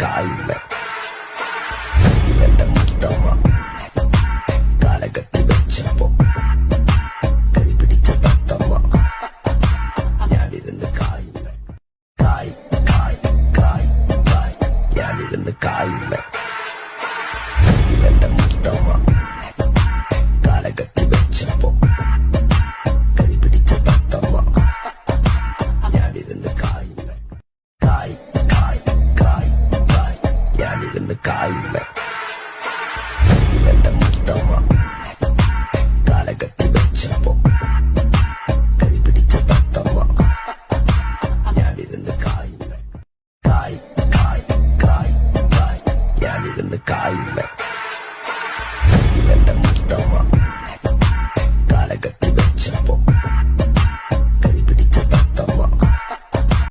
കായില്ല ഇവന്റെ മുത്തമ്മ കാലകത്തി വെച്ചപ്പോ കൈപിടിച്ച തത്തമ്മ ഞാനിരുന്ന് കായില്ല കായ് കായ് കായ് കായ് ഞാനിരുന്ന് കായില്ല ഇവന്റെ മുത്തമ്മ കാലകത്തി വെച്ചപ്പോ കൈപിടിച്ച തത്തമ്മ ഞാനിരുന്ന് കായില്ല കായ് കായ് കായ് കായ് ഞാനിരുന്ന് കായില്ല ഇവന്റെ മുത്തമ്മ കാലകത്തി വെച്ചപ്പോ കൈപിടിച്ച തത്തമ്മ ഞാനിരുന്ന് കായില്ല കായ് കായ് കായ് കായ് ഞാനിരുന്ന് കായില്ല